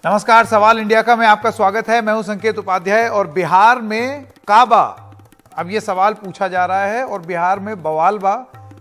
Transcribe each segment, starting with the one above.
नमस्कार, सवाल इंडिया का में आपका स्वागत है। मैं हूं संकेत उपाध्याय और बिहार में काबा, अब ये सवाल पूछा जा रहा है और बिहार में बवाल बा,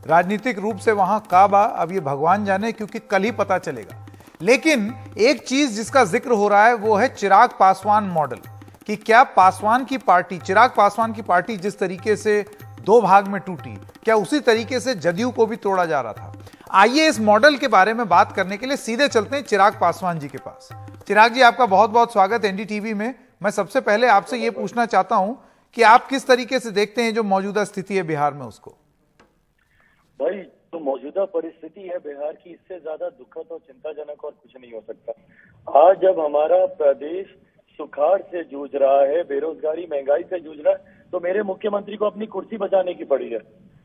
राजनीतिक रूप से वहां काबा, अब ये भगवान जाने क्योंकि कल ही पता चलेगा। लेकिन एक चीज जिसका जिक्र हो रहा है वो है चिराग पासवान मॉडल, कि क्या पासवान की पार्टी, चिराग पासवान की पार्टी जिस तरीके से दो भाग में टूटी, क्या उसी तरीके से जदयू को भी तोड़ा जा रहा था। आइए इस मॉडल के बारे में बात करने के लिए सीधे चलते हैं चिराग पासवान जी के पास। चिराग जी, आपका बहुत बहुत स्वागत है एनडीटीवी में। मैं सबसे पहले आपसे यह पूछना चाहता हूं कि आप किस तरीके से देखते हैं जो मौजूदा स्थिति है बिहार में उसको। भाई, तो मौजूदा परिस्थिति है बिहार की, इससे ज्यादा दुखद और चिंताजनक और कुछ नहीं हो सकता। आज जब हमारा प्रदेश सुखाड़ से जूझ रहा है, बेरोजगारी महंगाई से जूझ रहा है, तो मेरे मुख्यमंत्री को अपनी कुर्सी बचाने की पड़ी है।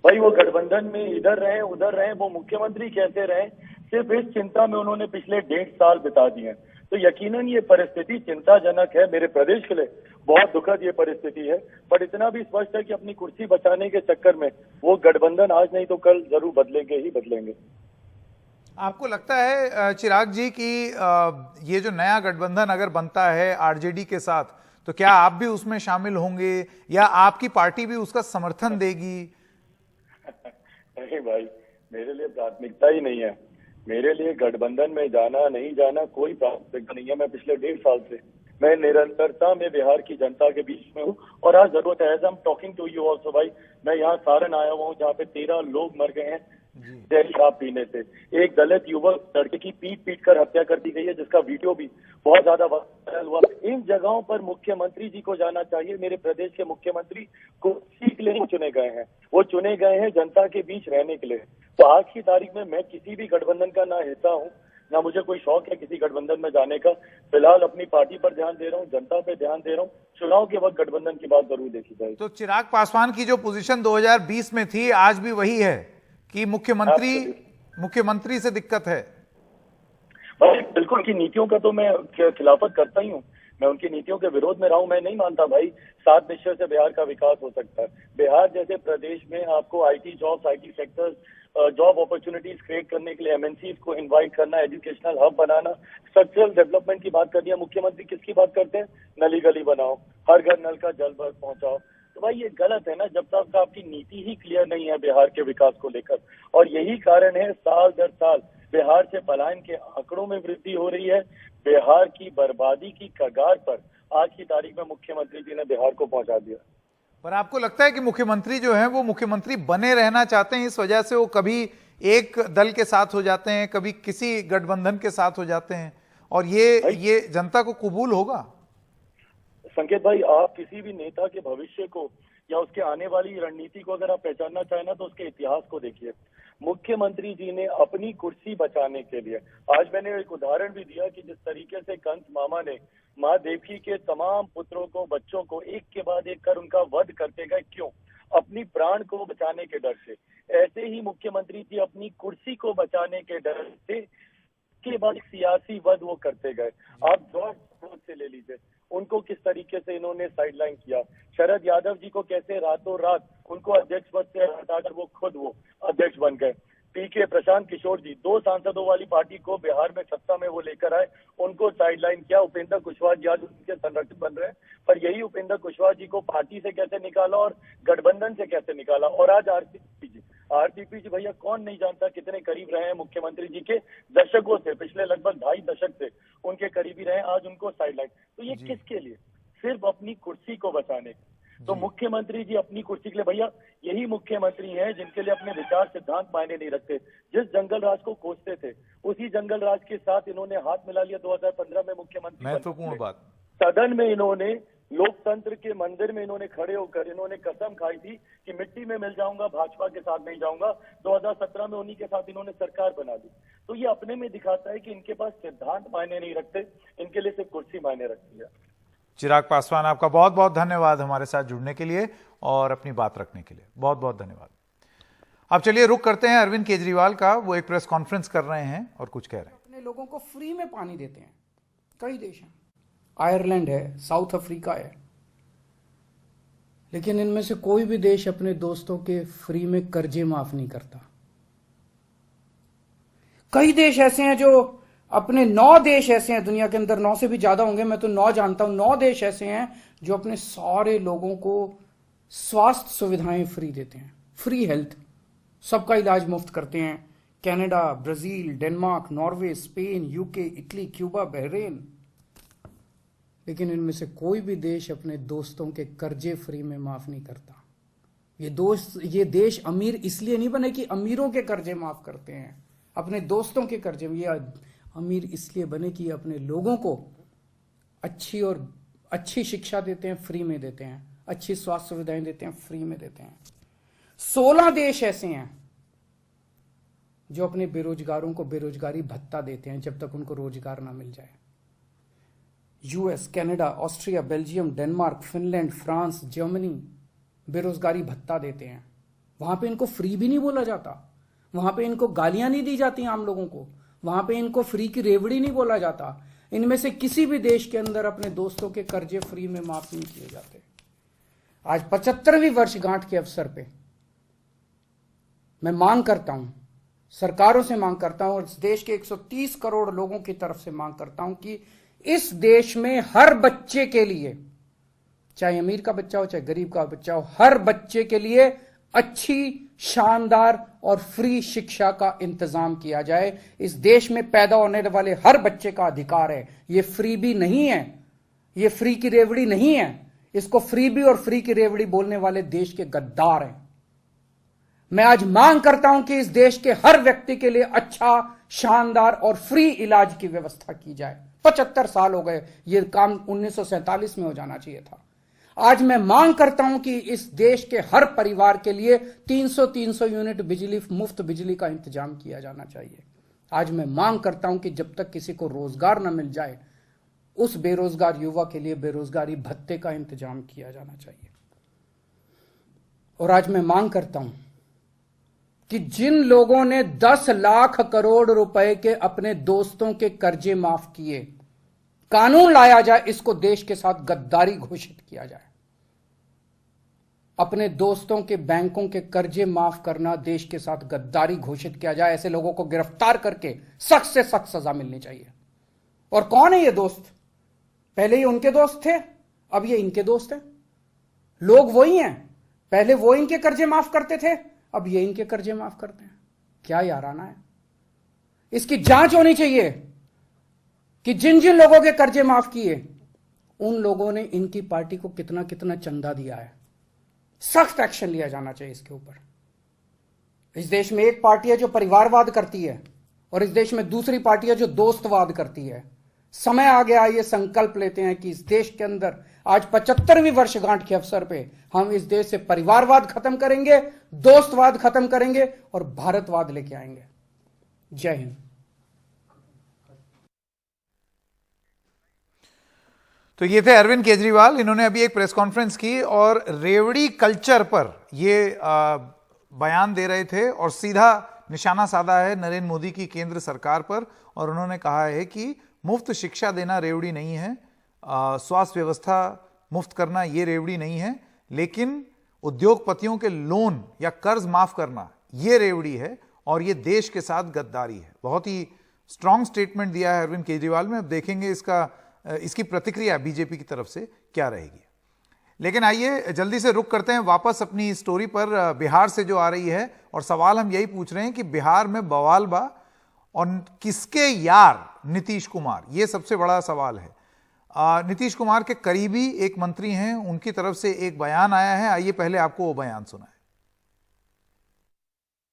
भाई, वो गठबंधन में इधर रहे उधर रहे, वो मुख्यमंत्री कैसे रहे, सिर्फ इस चिंता में उन्होंने पिछले 1.5 साल बिता दिए। तो यकीनन ये परिस्थिति चिंताजनक है, मेरे प्रदेश के लिए बहुत दुखद ये परिस्थिति है। पर इतना भी स्पष्ट है कि अपनी कुर्सी बचाने के चक्कर में वो गठबंधन आज नहीं तो कल जरूर बदलेंगे ही बदलेंगे। आपको लगता है चिराग जी कि ये जो नया गठबंधन अगर बनता है आरजेडी के साथ, तो क्या आप भी उसमें शामिल होंगे या आपकी पार्टी भी उसका समर्थन देगी? नहीं भाई, मेरे लिए प्राथमिकता ही नहीं है। मेरे लिए गठबंधन में जाना नहीं जाना कोई प्राथमिकता नहीं है। मैं पिछले 1.5 साल से मैं निरंतरता में बिहार की जनता के बीच में हूँ और आज जरूरत है, as I am talking to you also भाई, मैं यहाँ सारण आया हुआ हूँ जहाँ पे 13 लोग मर गए हैं जहर शराब पीने से। एक दलित युवक लड़के की पीट कर हत्या कर दी गई है, जिसका वीडियो भी बहुत ज्यादा वायरल हुआ। इन जगहों पर मुख्यमंत्री जी को जाना चाहिए। मेरे प्रदेश के मुख्यमंत्री कुर्सी के लिए चुने गए हैं, वो चुने गए हैं जनता के बीच रहने के लिए। तो आज की तारीख में मैं किसी भी गठबंधन का ना हिस्सा हूँ, ना मुझे कोई शौक है किसी गठबंधन में जाने का। फिलहाल अपनी पार्टी पर ध्यान दे रहा हूँ, जनता पे ध्यान दे रहा हूँ। चुनाव के वक्त गठबंधन की बात जरूर देखी जाएगी। तो चिराग पासवान की जो पोजीशन 2020 में थी, आज भी वही है कि मुख्यमंत्री से दिक्कत है? बिल्कुल, उनकी नीतियों का तो मैं खिलाफत करता ही हूँ। मैं उनकी नीतियों के विरोध में रहा हूँ। मैं नहीं मानता भाई 7 निश्चय से बिहार का विकास हो सकता है। बिहार जैसे प्रदेश में आपको IT jobs, IT sectors, job opportunities create करने के लिए एमएनसीज को इनवाइट करना, एजुकेशनल हब बनाना, स्ट्रक्चरल डेवलपमेंट की बात करनी है। मुख्यमंत्री किसकी बात करते हैं? नली गली बनाओ, हर घर नल का जल भर पहुंचाओ। तो भाई ये गलत है ना, जब तक आपकी नीति ही क्लियर नहीं है बिहार के विकास को लेकर। और यही कारण है साल दर साल बिहार से पलायन के आंकड़ों में वृद्धि हो रही है। बिहार की बर्बादी की कगार पर आज की तारीख में मुख्यमंत्री जी ने बिहार को पहुंचा दिया। पर आपको लगता है कि मुख्यमंत्री जो है वो मुख्यमंत्री बने रहना चाहते हैं, इस वजह से वो कभी एक दल के साथ हो जाते हैं, कभी किसी गठबंधन के साथ हो जाते हैं, और ये जनता को कबूल होगा? संकेत भाई, आप किसी भी नेता के भविष्य को या उसके आने वाली रणनीति को अगर आप पहचानना चाहें ना, तो उसके इतिहास को देखिए। मुख्यमंत्री जी ने अपनी कुर्सी बचाने के लिए, आज मैंने एक उदाहरण भी दिया कि जिस तरीके से कंस मामा ने माँ देवकी के तमाम पुत्रों को, बच्चों को एक के बाद एक कर उनका वध करते गए, क्यों? अपनी प्राण को बचाने के डर से। ऐसे ही मुख्यमंत्री जी अपनी कुर्सी को बचाने के डर से के बाद सियासी वध वो करते गए। आप जॉर्ज से ले लीजिए, उनको किस तरीके से इन्होंने साइडलाइन किया। शरद यादव जी को कैसे रातों रात उनको अध्यक्ष पद से हटाकर वो खुद अध्यक्ष बन गए। पीके प्रशांत किशोर जी, 2 सांसदों वाली पार्टी को बिहार में सत्ता में वो लेकर आए, उनको साइडलाइन किया। उपेंद्र कुशवाहा जी आज उनके संरक्षक बन रहे हैं, पर यही उपेंद्र कुशवाहा जी को पार्टी से कैसे निकाला और गठबंधन से कैसे निकाला। और आज आरसीपी जी भैया, कौन नहीं जानता कितने करीब रहे हैं मुख्यमंत्री जी के, दशकों से, पिछले लगभग 2.5 दशक से उनके करीबी रहे। आज उनको साइडलाइन, तो ये किसके लिए? सिर्फ अपनी कुर्सी को बचाने। तो मुख्यमंत्री जी अपनी कुर्सी के लिए, भैया यही मुख्यमंत्री हैं जिनके लिए अपने विचार सिद्धांत मायने नहीं रखते। जिस जंगल राज को कोसते थे, उसी जंगल राज के साथ इन्होंने हाथ मिला लिया 2015 में मुख्यमंत्री। महत्वपूर्ण बात, सदन में इन्होंने, लोकतंत्र के मंदिर में इन्होंने खड़े होकर इन्होंने कसम खाई थी कि मिट्टी में मिल जाऊंगा, भाजपा के साथ नहीं जाऊंगा। 2017 में उन्हीं के साथ इन्होंने सरकार बना दी। तो ये अपने में दिखाता है कि इनके पास सिद्धांत मायने नहीं रखते, इनके लिए सिर्फ कुर्सी मायने रखती है। चिराग पासवान, आपका बहुत बहुत धन्यवाद हमारे साथ जुड़ने के लिए और अपनी बात रखने के लिए। बहुत बहुत धन्यवाद। अब चलिए रुक करते हैं अरविंद केजरीवाल का। वो एक प्रेस कॉन्फ्रेंस कर रहे हैं और कुछ कह रहे हैं। अपने लोगों को फ्री में पानी देते हैं। कई देश हैं, आयरलैंड है, साउथ अफ्रीका है, लेकिन इनमें से कोई भी देश अपने दोस्तों के फ्री में कर्जे माफ नहीं करता। कई देश ऐसे हैं जो अपने 9 देश ऐसे हैं दुनिया के अंदर, 9 से भी ज्यादा होंगे, मैं तो 9 जानता हूं, 9 देश ऐसे हैं जो अपने सारे लोगों को स्वास्थ्य सुविधाएं फ्री देते हैं, फ्री हेल्थ, सबका इलाज मुफ्त करते हैं। Canada, Brazil, Denmark, Norway, Spain, UK, Italy, Cuba, Bahrain. लेकिन इनमें से कोई भी देश अपने दोस्तों के कर्जे फ्री में माफ नहीं करता। ये देश अमीर इसलिए नहीं बने कि अमीरों के कर्जे माफ करते हैं, अपने दोस्तों के कर्जे में। ये अमीर इसलिए बने कि अपने लोगों को अच्छी शिक्षा देते हैं, फ्री में देते हैं, अच्छी स्वास्थ्य सुविधाएं देते हैं, फ्री में देते हैं। 16 देश ऐसे हैं जो अपने बेरोजगारों को बेरोजगारी भत्ता देते हैं जब तक उनको रोजगार ना मिल जाए। US, Canada, Austria, Belgium, Denmark, Finland, France, Germany बेरोजगारी भत्ता देते हैं। वहां पे इनको फ्री भी नहीं बोला जाता, वहां पे इनको गालियां नहीं दी जाती आम लोगों को, वहां पे इनको फ्री की रेवड़ी नहीं बोला जाता। इनमें से किसी भी देश के अंदर अपने दोस्तों के कर्जे फ्री में माफ नहीं किए जाते। आज 75वीं वर्षगांठ के अवसर पे मैं मांग करता हूं, सरकारों से मांग करता हूं और इस देश के 130 करोड़ लोगों की तरफ से मांग करता हूं कि इस देश में हर बच्चे के लिए, चाहे अमीर का बच्चा हो चाहे गरीब का बच्चा हो, हर बच्चे के लिए अच्छी, शानदार और फ्री शिक्षा का इंतजाम किया जाए। इस देश में पैदा होने वाले हर बच्चे का अधिकार है। ये फ्री भी नहीं है, ये फ्री की रेवड़ी नहीं है। इसको फ्री भी और फ्री की रेवड़ी बोलने वाले देश के गद्दार हैं। मैं आज मांग करता हूं कि इस देश के हर व्यक्ति के लिए अच्छा, शानदार और फ्री इलाज की व्यवस्था की जाए। 75 साल हो गए, यह काम 1947 में हो जाना चाहिए था। आज मैं मांग करता हूं कि इस देश के हर परिवार के लिए 300 यूनिट बिजली, मुफ्त बिजली का इंतजाम किया जाना चाहिए। आज मैं मांग करता हूं कि जब तक किसी को रोजगार न मिल जाए, उस बेरोजगार युवा के लिए बेरोजगारी भत्ते का इंतजाम किया जाना चाहिए। और आज मैं मांग करता हूं कि जिन लोगों ने 10 लाख करोड़ रुपए के अपने दोस्तों के कर्जे माफ किए, कानून लाया जाए, इसको देश के साथ गद्दारी घोषित किया जाए। अपने दोस्तों के बैंकों के कर्जे माफ करना देश के साथ गद्दारी घोषित किया जाए। ऐसे लोगों को गिरफ्तार करके सख्त से सख्त सजा मिलनी चाहिए। और कौन है ये दोस्त? पहले ये उनके दोस्त थे, अब ये इनके दोस्त हैं। लोग वही हैं, पहले वो इनके कर्जे माफ करते थे, अब ये इनके कर्जे माफ करते हैं। क्या याराना है? इसकी जांच होनी चाहिए कि जिन जिन लोगों के कर्जे माफ किए, उन लोगों ने इनकी पार्टी को कितना कितना चंदा दिया है। सख्त एक्शन लिया जाना चाहिए इसके ऊपर। इस देश में एक पार्टी है जो परिवारवाद करती है और इस देश में दूसरी पार्टी है जो दोस्तवाद करती है। समय आ गया, ये संकल्प लेते हैं कि इस देश के अंदर आज 75वीं वर्षगांठ के अवसर पे हम इस देश से परिवारवाद खत्म करेंगे, दोस्तवाद खत्म करेंगे और भारतवाद लेके आएंगे। जय हिंद। तो ये थे अरविंद केजरीवाल। इन्होंने अभी एक प्रेस कॉन्फ्रेंस की और रेवड़ी कल्चर पर ये बयान दे रहे थे और सीधा निशाना साधा है नरेंद्र मोदी की केंद्र सरकार पर। और उन्होंने कहा है कि मुफ्त शिक्षा देना रेवड़ी नहीं है, स्वास्थ्य व्यवस्था मुफ्त करना ये रेवड़ी नहीं है, लेकिन उद्योगपतियों के लोन या कर्ज माफ करना ये रेवड़ी है और ये देश के साथ गद्दारी है। बहुत ही स्ट्रांग स्टेटमेंट दिया है अरविंद केजरीवाल में। अब देखेंगे इसकी प्रतिक्रिया बीजेपी की तरफ से क्या रहेगी। लेकिन आइए जल्दी से रुक करते हैं वापस अपनी स्टोरी पर, बिहार से जो आ रही है। और सवाल हम यही पूछ रहे हैं कि बिहार में बवाल बा और किसके यार नीतीश कुमार, ये सबसे बड़ा सवाल है। नीतीश कुमार के करीबी एक मंत्री हैं, उनकी तरफ से एक बयान आया है। आइए पहले आपको वो बयान सुनाएं।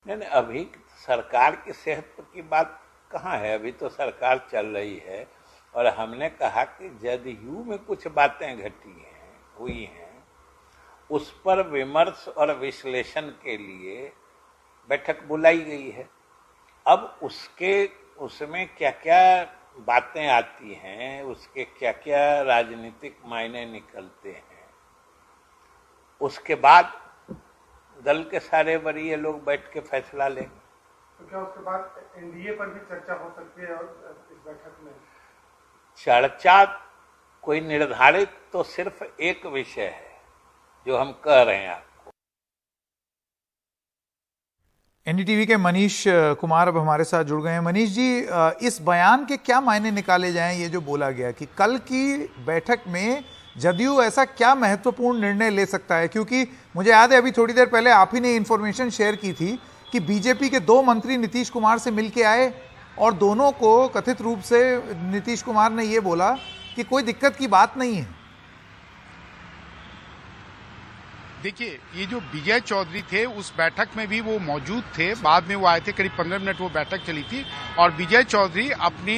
नहीं, अभी सरकार की सेहत की बात कहाँ है? अभी तो सरकार चल रही है और हमने कहा कि जदयू में कुछ बातें घटी हैं, हुई हैं, उस पर विमर्श और विश्लेषण के लिए बैठक बुलाई गई है। अब उसमें क्या क्या बातें आती हैं, उसके क्या क्या राजनीतिक मायने निकलते हैं, उसके बाद दल के सारे वरीय लोग बैठ के फैसला लेंगे। तो क्या उसके बाद एनडीए पर भी चर्चा हो सकती है इस बैठक में? चर्चा कोई निर्धारित तो सिर्फ एक विषय है जो हम कह रहे हैं आपको। एनडीटीवी के मनीष कुमार अब हमारे साथ जुड़ गए हैं। मनीष जी, इस बयान के क्या मायने निकाले जाएं? ये जो बोला गया कि कल की बैठक में जदयू ऐसा क्या महत्वपूर्ण निर्णय ले सकता है, क्योंकि मुझे याद है अभी थोड़ी देर पहले आप ही ने इंफॉर्मेशन शेयर की थी कि बीजेपी के 2 मंत्री नीतीश कुमार से मिलके आए और दोनों को कथित रूप से नीतीश कुमार ने ये बोला कि कोई दिक्कत की बात नहीं है। देखिए, ये जो विजय चौधरी थे उस बैठक में भी वो मौजूद थे। बाद में वो आए थे, करीब 15 मिनट वो बैठक चली थी। और विजय चौधरी अपनी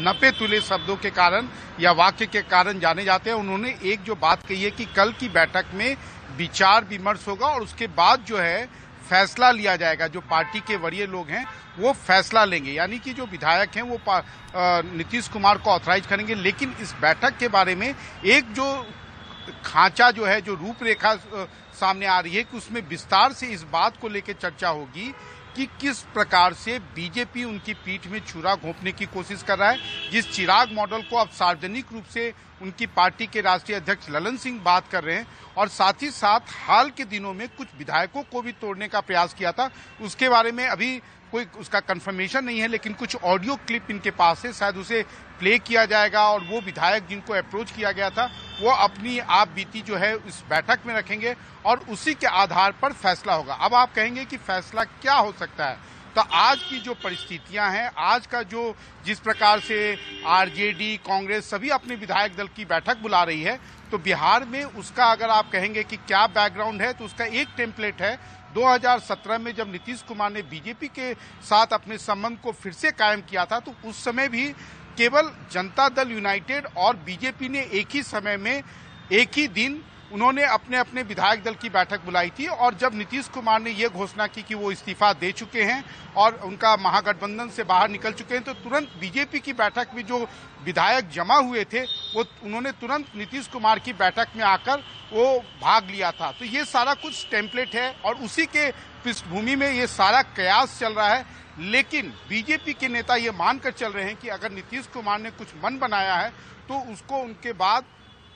नपे तुले शब्दों के कारण या वाक्य के कारण जाने जाते हैं। उन्होंने एक जो बात कही है कि कल की बैठक में विचार विमर्श होगा और उसके बाद जो है फैसला लिया जाएगा। जो पार्टी के वरीय लोग हैं वो फैसला लेंगे, यानी कि जो विधायक हैं वो नीतीश कुमार को ऑथराइज करेंगे। लेकिन इस बैठक के बारे में एक जो खांचा जो है, जो रूपरेखा सामने आ रही है कि उसमें विस्तार से इस बात को लेकर चर्चा होगी कि किस प्रकार से बीजेपी उनकी पीठ में छुरा घोंपने की कोशिश कर रहा है। जिस चिराग मॉडल को अब सार्वजनिक रूप से उनकी पार्टी के राष्ट्रीय अध्यक्ष ललन सिंह बात कर रहे हैं, और साथ ही साथ हाल के दिनों में कुछ विधायकों को भी तोड़ने का प्रयास किया था। उसके बारे में अभी कोई उसका कंफर्मेशन नहीं है, लेकिन कुछ ऑडियो क्लिप इनके पास है, शायद उसे प्ले किया जाएगा और वो विधायक जिनको अप्रोच किया गया था वो अपनी आप बीती जो है इस बैठक में रखेंगे और उसी के आधार पर फैसला होगा। अब आप कहेंगे कि फैसला क्या हो सकता है, तो आज की जो परिस्थितियां हैं, आज का जो जिस प्रकार से आरजेडी, कांग्रेस सभी अपने विधायक दल की बैठक बुला रही है, तो बिहार में उसका अगर आप कहेंगे कि क्या बैकग्राउंड है, तो उसका एक टेम्पलेट है। 2017 में जब नीतीश कुमार ने बीजेपी के साथ अपने संबंध को फिर से कायम किया था, तो उस समय भी केवल जनता दल यूनाइटेड और बीजेपी ने एक ही समय में एक ही दिन उन्होंने अपने अपने विधायक दल की बैठक बुलाई थी। और जब नीतीश कुमार ने यह घोषणा की कि वो इस्तीफा दे चुके हैं और उनका महागठबंधन से बाहर निकल चुके हैं, तो तुरंत बीजेपी की बैठक में जो विधायक जमा हुए थे वो उन्होंने तुरंत नीतीश कुमार की बैठक में आकर वो भाग लिया था। तो ये सारा कुछ टेम्पलेट है और उसी के पृष्ठभूमि में ये सारा कयास चल रहा है। लेकिन बीजेपी के नेता ये मानकर चल रहे हैं कि अगर नीतीश कुमार ने कुछ मन बनाया है तो उसको उनके बाद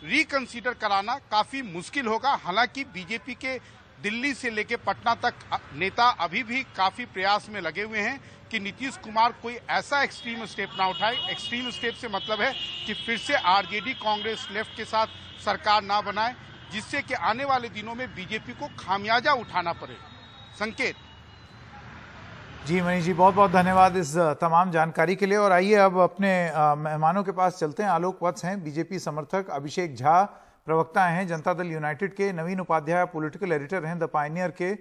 रिकंसीडर कराना काफी मुश्किल होगा। हालांकि बीजेपी के दिल्ली से लेकर पटना तक नेता अभी भी काफी प्रयास में लगे हुए हैं कि नीतीश कुमार कोई ऐसा एक्सट्रीम स्टेप ना उठाए। एक्सट्रीम स्टेप से मतलब है कि फिर से आरजेडी, कांग्रेस, लेफ्ट के साथ सरकार ना बनाए, जिससे कि आने वाले दिनों में बीजेपी को खामियाजा उठाना पड़े। संकेत। जी मनीष जी, बहुत बहुत धन्यवाद इस तमाम जानकारी के लिए। और आइए अब अपने मेहमानों के पास चलते हैं। आलोक वत्स हैं बीजेपी समर्थक, अभिषेक झा प्रवक्ता हैं जनता दल यूनाइटेड के, नवीन उपाध्याय पॉलिटिकल एडिटर हैं द पायनियर के,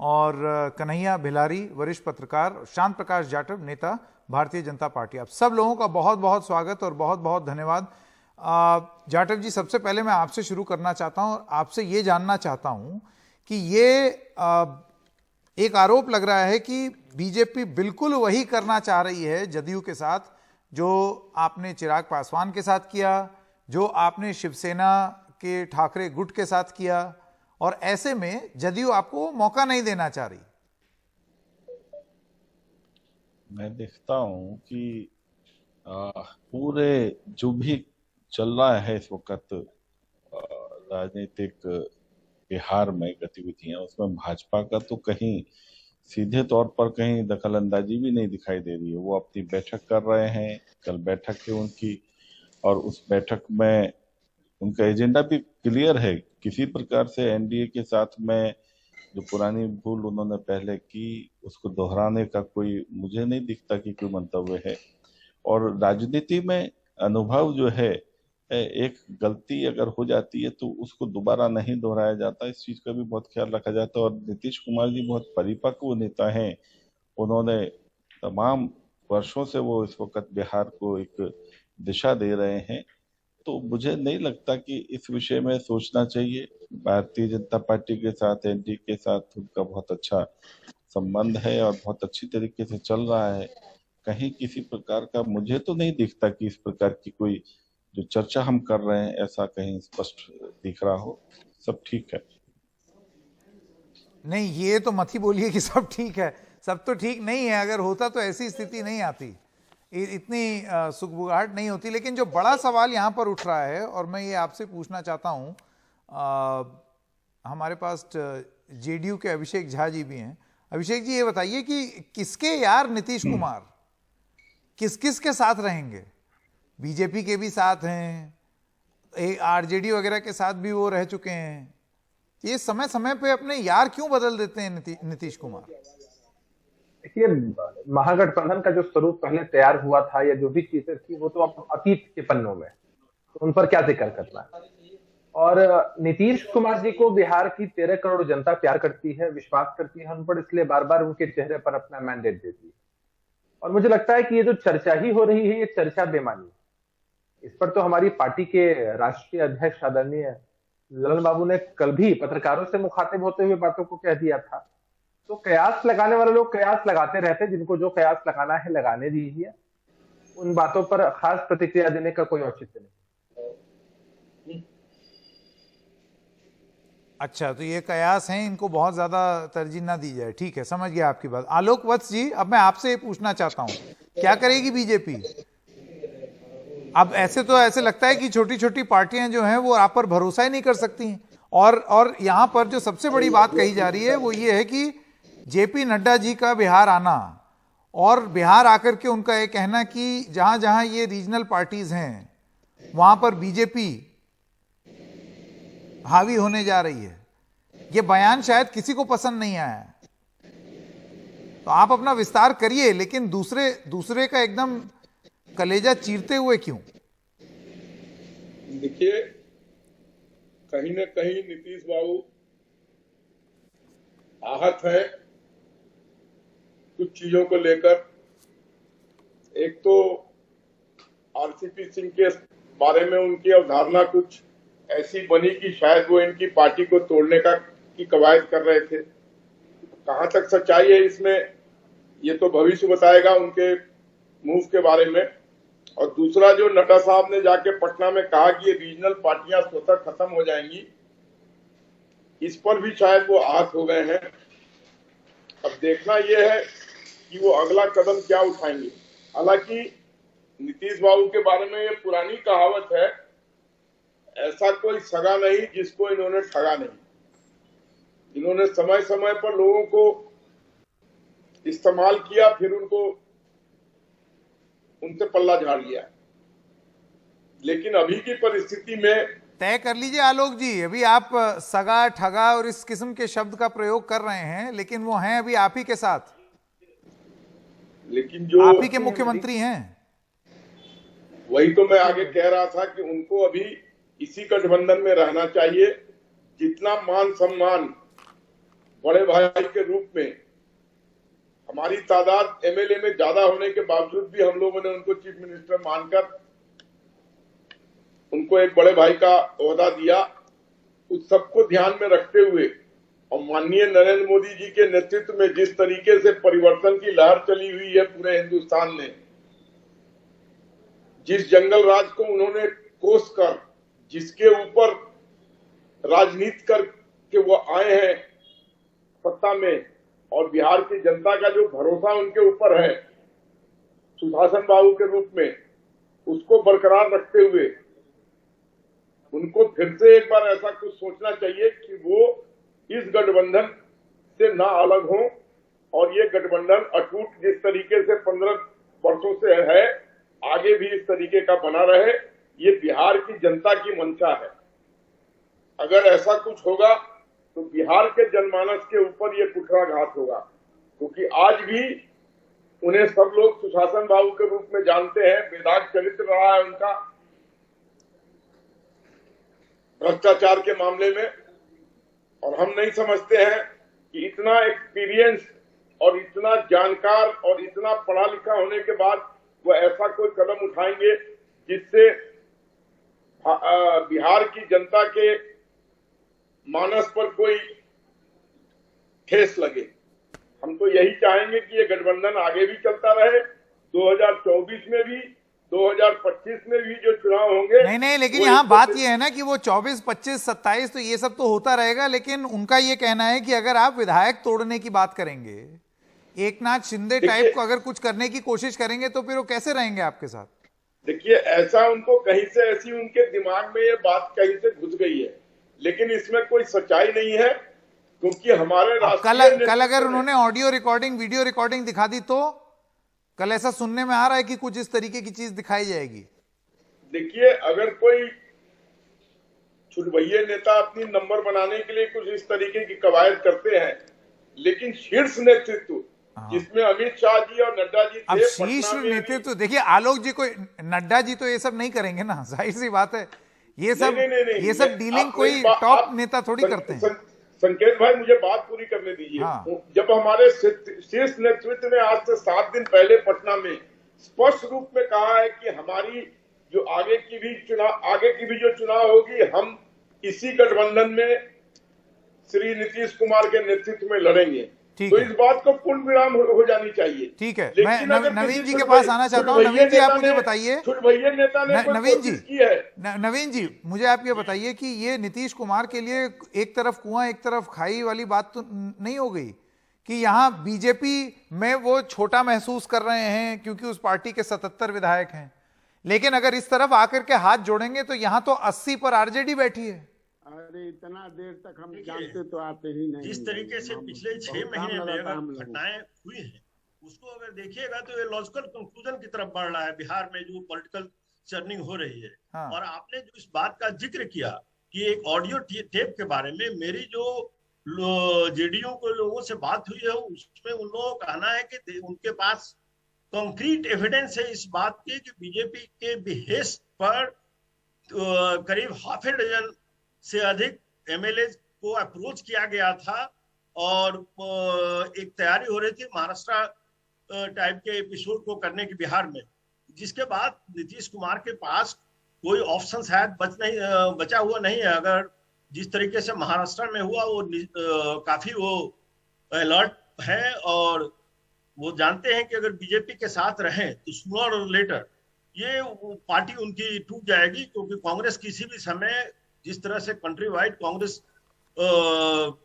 और कन्हैया भिलारी वरिष्ठ पत्रकार, शांत प्रकाश जाटव नेता भारतीय जनता पार्टी। आप सब लोगों का बहुत बहुत स्वागत और बहुत बहुत धन्यवाद। जाटव जी, सबसे पहले मैं आपसे शुरू करना चाहता हूं और आपसे ये जानना चाहता हूं कि ये एक आरोप लग रहा है कि बीजेपी बिल्कुल वही करना चाह रही है जदयू के साथ जो आपने चिराग पासवान के साथ किया, जो आपने शिवसेना के ठाकरे गुट के साथ किया, और ऐसे में जदयू आपको मौका नहीं देना चाह रही। मैं देखता हूं कि पूरे जो भी चल रहा है इस वक्त राजनीतिक बिहार में गतिविधियां, उसमें भाजपा का तो कहीं सीधे तौर पर कहीं दखल अंदाजी भी नहीं दिखाई दे रही है। वो अपनी बैठक कर रहे हैं, कल बैठक है उनकी, और उस बैठक में उनका एजेंडा भी क्लियर है। किसी प्रकार से एनडीए के साथ में जो पुरानी भूल उन्होंने पहले की उसको दोहराने का कोई मुझे नहीं दिखता कि कोई मंतव्य है। और राजनीति में अनुभव जो है, एक गलती अगर हो जाती है तो उसको दोबारा नहीं दोहराया जाता, इस चीज का भी बहुत ख्याल रखा जाता है। और नीतीश कुमार जी बहुत परिपक्व नेता हैं, उन्होंने तमाम वर्षों से वो इस वक्त बिहार को एक दिशा दे रहे हैं, तो मुझे नहीं लगता कि इस विषय में सोचना चाहिए। भारतीय जनता पार्टी के साथ, एनडीए के साथ उनका बहुत अच्छा संबंध है और बहुत अच्छी तरीके से चल रहा है। कहीं किसी प्रकार का मुझे तो नहीं दिखता कि इस प्रकार की कोई जो चर्चा हम कर रहे हैं ऐसा कहीं स्पष्ट दिख रहा हो। सब ठीक है। नहीं, ये तो मत ही बोलिए कि सब ठीक है, सब तो ठीक नहीं है। अगर होता तो ऐसी स्थिति नहीं आती, इतनी सुगबुगाहट नहीं होती। लेकिन जो बड़ा सवाल यहाँ पर उठ रहा है और मैं ये आपसे पूछना चाहता हूँ, हमारे पास जेडीयू के अभिषेक झा जी भी हैं। अभिषेक जी ये बताइए कि किसके यार नीतीश कुमार किस किस के साथ रहेंगे? बीजेपी के भी साथ हैं, आरजेडी वगैरह के साथ भी वो रह चुके हैं। ये समय समय पे अपने यार क्यों बदल देते हैं नीतीश कुमार? देखिए, महागठबंधन का जो स्वरूप पहले तैयार हुआ था या जो भी चीजें थी वो तो अब अतीत के पन्नों में, तो उन पर क्या जिक्र करना है। और नीतीश कुमार जी को बिहार की 13 करोड़ जनता प्यार करती है, विश्वास करती है उन पर, इसलिए बार बार उनके चेहरे पर अपना मैंडेट देती है। और मुझे लगता है कि ये जो चर्चा ही हो रही है ये चर्चा बेमानी है। इस पर तो हमारी पार्टी के राष्ट्रीय अध्यक्ष आदरणीय ललन बाबू ने कल भी पत्रकारों से मुखातिब होते हुए बातों को कह दिया था। तो कयास लगाने वाले लोग कयास लगाते रहते, जिनको जो कयास लगाना है लगाने दीजिए, उन बातों पर खास प्रतिक्रिया देने का कोई औचित्य नहीं। अच्छा, तो ये कयास हैं, इनको बहुत ज्यादा तरजीह ना दी जाए। ठीक है, समझ गया आपकी बात। आलोक वत्स जी, अब मैं आपसे ये पूछना चाहता हूं, क्या करेगी बीजेपी? अब ऐसे लगता है कि छोटी छोटी पार्टियां जो हैं वो आप पर भरोसा ही नहीं कर सकती। और यहां पर जो सबसे बड़ी बात कही जा रही है वो ये है कि जेपी नड्डा जी का बिहार आना और बिहार आकर के उनका ये कहना कि जहां जहां ये रीजनल पार्टीज हैं वहां पर बीजेपी हावी होने जा रही है। ये बयान शायद किसी को पसंद नहीं आया है, तो आप अपना विस्तार करिए, लेकिन दूसरे का एकदम कलेजा चीरते हुए क्यों? देखिए, कहीं ना कहीं नीतीश बाबू आहत है कुछ चीजों को लेकर। एक तो आरसीपी सिंह के बारे में उनकी अवधारणा कुछ ऐसी बनी कि शायद वो इनकी पार्टी को तोड़ने की कवायद कर रहे थे। कहां तक सच्चाई है इसमें ये तो भविष्य बताएगा उनके मूव के बारे में। और दूसरा, जो नड्डा साहब ने जाके पटना में कहा कि ये रीजनल पार्टियां स्वतः खत्म हो जाएंगी, इस पर भी शायद वो आहत हो गए हैं। अब देखना यह है कि वो अगला कदम क्या उठाएंगे। हालांकि नीतीश बाबू के बारे में ये पुरानी कहावत है, ऐसा कोई सगा नहीं जिसको इन्होंने ठगा नहीं। इन्होंने समय समय पर लोगों को इस्तेमाल किया, फिर उनसे पल्ला झाड़ लिया। लेकिन अभी की परिस्थिति में तय कर लीजिए आलोक जी, अभी आप सगा, ठगा और इस किस्म के शब्द का प्रयोग कर रहे हैं, लेकिन वो हैं अभी आप ही के साथ, लेकिन जो आप ही के मुख्यमंत्री हैं। वही तो मैं आगे कह रहा था कि उनको अभी इसी गठबंधन में रहना चाहिए। जितना मान सम्मान बड़े भाई के रूप में, हमारी तादाद एमएलए में ज्यादा होने के बावजूद भी हम लोगों ने उनको चीफ मिनिस्टर मानकर उनको एक बड़े भाई का ओहदा दिया। उस सबको ध्यान में रखते हुए और माननीय नरेंद्र मोदी जी के नेतृत्व में जिस तरीके से परिवर्तन की लहर चली हुई है पूरे हिंदुस्तान में, जिस जंगल राज को उन्होंने कोस कर, जिसके ऊपर राजनीति करके वो आए हैं सत्ता में, और बिहार की जनता का जो भरोसा उनके ऊपर है सुशासन बाबू के रूप में, उसको बरकरार रखते हुए उनको फिर से एक बार ऐसा कुछ सोचना चाहिए कि वो इस गठबंधन से ना अलग हों और ये गठबंधन अटूट जिस तरीके से 15 वर्षों से है आगे भी इस तरीके का बना रहे। ये बिहार की जनता की मंशा है। अगर ऐसा कुछ होगा तो बिहार के जनमानस के ऊपर ये कुठाराघात होगा, क्योंकि आज भी उन्हें सब लोग सुशासन बाबू के रूप में जानते हैं। बेदाग चरित्र रहा है उनका भ्रष्टाचार के मामले में, और हम नहीं समझते हैं कि इतना एक्सपीरियंस और इतना जानकार और इतना पढ़ा लिखा होने के बाद वो ऐसा कोई कदम उठाएंगे जिससे बिहार की जनता के मानस पर कोई ठेस लगे। हम तो यही चाहेंगे कि ये गठबंधन आगे भी चलता रहे, 2024 में भी, 2025 में भी जो चुनाव होंगे। नहीं, लेकिन यहाँ बात ये है ना कि वो 24, 25, 27 तो ये सब तो होता रहेगा, लेकिन उनका ये कहना है कि अगर आप विधायक तोड़ने की बात करेंगे, एकनाथ शिंदे टाइप को अगर कुछ करने की कोशिश करेंगे, तो फिर वो कैसे रहेंगे आपके साथ? देखिए, ऐसा उनको कहीं से ऐसी उनके दिमाग में ये बात कहीं से घुस गई है, लेकिन इसमें कोई सच्चाई नहीं है। क्योंकि हमारे कल राष्ट्रीय कल अगर नेतृत्व उन्होंने ऑडियो रिकॉर्डिंग वीडियो रिकॉर्डिंग दिखा दी तो कल ऐसा सुनने में आ रहा है कि कुछ इस तरीके की चीज दिखाई जाएगी। देखिए, अगर कोई छुटभइये नेता अपनी नंबर बनाने के लिए कुछ इस तरीके की कवायद करते हैं, लेकिन शीर्ष नेतृत्व जिसमें अमित शाह जी और नड्डा जी अब थे, शीर्ष पटना में नेतृत्व देखिए, आलोक जी को, नड्डा जी तो ये सब नहीं करेंगे ना, जाहिर सी बात है। ये सब नहीं, ये सब डीलिंग कोई टॉप नेता थोड़ी करते हैं। संकेत भाई, मुझे बात पूरी करने दीजिए। हाँ। जब हमारे शीर्ष नेतृत्व ने आज से 7 दिन पहले पटना में स्पष्ट रूप में कहा है कि हमारी जो आगे की भी जो चुनाव होगी, हम इसी गठबंधन में श्री नीतीश कुमार के नेतृत्व में लड़ेंगे, तो इस बात को पूर्ण विराम हो जानी चाहिए। ठीक है, मैं नवीन जी के पास आना चाहता हूँ। नवीन जी, आप मुझे बताइए, छुटभइये नेता ने नवीन जी की है। नवीन जी, मुझे आप ये बताइए कि ये नीतीश कुमार के लिए एक तरफ कुआं एक तरफ खाई वाली बात तो नहीं हो गई कि यहाँ बीजेपी में वो छोटा महसूस कर रहे हैं क्योंकि उस पार्टी के 77 विधायक हैं, लेकिन अगर इस तरफ आकर के हाथ जोड़ेंगे तो यहाँ तो 80 पर आरजेडी बैठी है। अरे इतना देर तक हम जानते तो आते ही नहीं। जिस तरीके से पिछले 6 महीने में अगर घटनाएं हुई हैं, उसको अगर देखिएगा तो ये लॉजिकल कंक्लूजन की तरफ बढ़ रहा है बिहार में जो पॉलिटिकल चर्निंग हो रही है। हाँ। और आपने जो इस बात का जिक्र किया कि एक ऑडियो टेप के बारे में, मेरी जो जेडीयू के लोगों से बात हुई है, उसमें उन लोगों का कहना है कि उनके पास कंक्रीट एविडेंस है इस बात की कि बीजेपी के बिहेस्ट पर करीब ½ डजन से अधिक एमएलए को अप्रोच किया गया था और एक तैयारी हो रही थी महाराष्ट्र टाइप के एपिसोड को करने की बिहार में, जिसके बाद नीतीश कुमार के पास कोई ऑप्शन शायद बचा हुआ नहीं है। अगर जिस तरीके से महाराष्ट्र में हुआ वो काफी वो अलर्ट है और वो जानते हैं कि अगर बीजेपी के साथ रहें तो सूनर और लेटर ये पार्टी उनकी टूट जाएगी, क्योंकि कांग्रेस किसी भी समय, जिस तरह से country wide Congress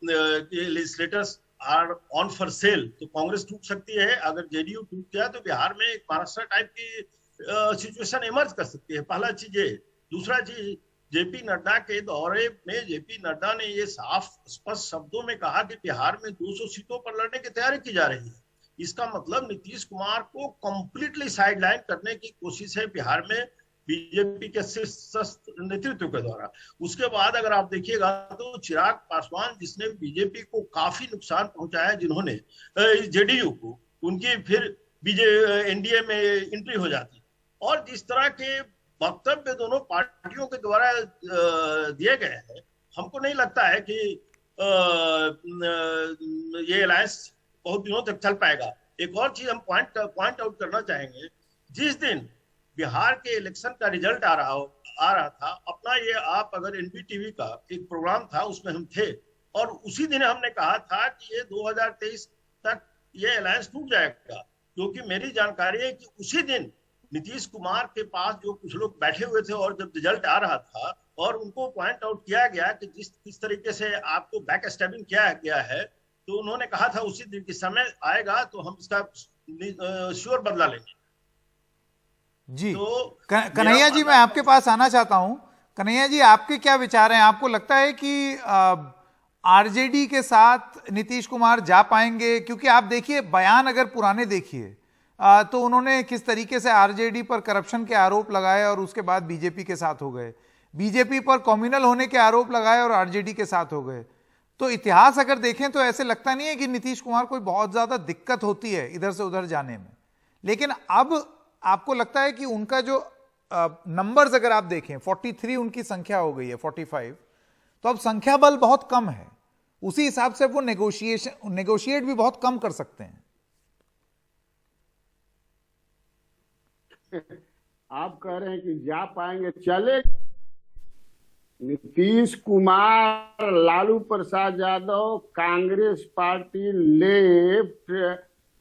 legislators are on for sale, तो कांग्रेस टूट सकती है। अगर जेडीयू टूट गया तो बिहार में एक महाराष्ट्र टाइप की सिचुएशन इमर्ज कर सकती है। पहला चीज ये। दूसरा चीज, जेपी नड्डा के दौरे में जेपी नड्डा ने ये साफ स्पष्ट शब्दों में कहा कि बिहार में 200 सीटों पर लड़ने की तैयारी की जा रही है। इसका मतलब नीतीश कुमार को कंप्लीटली साइडलाइन करने की कोशिश है बिहार में बीजेपी के शीर्ष नेतृत्व के द्वारा। उसके बाद अगर आप देखिएगा तो चिराग पासवान, जिसने बीजेपी को काफी नुकसान पहुंचाया, जिन्होंने जेडीयू को, उनकी फिर एनडीए में एंट्री हो जाती, और जिस तरह के वक्तव्य दोनों पार्टियों के द्वारा दिए गए हैं, हमको नहीं लगता है कि ये अलायंस बहुत दिनों तक चल पाएगा। एक और चीज हम पॉइंट आउट करना चाहेंगे, जिस दिन बिहार के इलेक्शन का रिजल्ट आ रहा था, अपना ये आप अगर एनडीटीवी का एक प्रोग्राम था उसमें हम थे, और उसी दिन हमने कहा था कि ये 2023 तक ये अलायंस टूट जाएगा, क्योंकि मेरी जानकारी है कि उसी दिन नीतीश कुमार के पास जो कुछ लोग बैठे हुए थे और जब रिजल्ट आ रहा था और उनको पॉइंट आउट किया गया कि किस तरीके से आपको बैक स्टैबिंग किया गया है, तो उन्होंने कहा था उसी दिन कि समय आएगा तो हम इसका श्योर बदला लेंगे। जी तो कन्हैया जी, मैं आपके पास आना चाहता हूं। कन्हैया जी, आपके क्या विचार हैं? आपको लगता है कि आरजेडी के साथ नीतीश कुमार जा पाएंगे? क्योंकि आप देखिए, बयान अगर पुराने देखिए तो उन्होंने किस तरीके से आरजेडी पर करप्शन के आरोप लगाए और उसके बाद बीजेपी के साथ हो गए, बीजेपी पर कम्युनल होने के आरोप लगाए और आरजेडी के साथ हो गए। तो इतिहास अगर देखें तो ऐसे लगता नहीं है कि नीतीश कुमार कोई बहुत ज्यादा दिक्कत होती है इधर से उधर जाने में। लेकिन अब आपको लगता है कि उनका जो नंबर्स अगर आप देखें, 43 उनकी संख्या हो गई है, 45, तो अब संख्या बल बहुत कम है, उसी हिसाब से वो नेगोशिएट भी बहुत कम कर सकते हैं। आप कह रहे हैं कि जा पाएंगे, चले। नीतीश कुमार, लालू प्रसाद यादव, कांग्रेस पार्टी, लेफ्ट,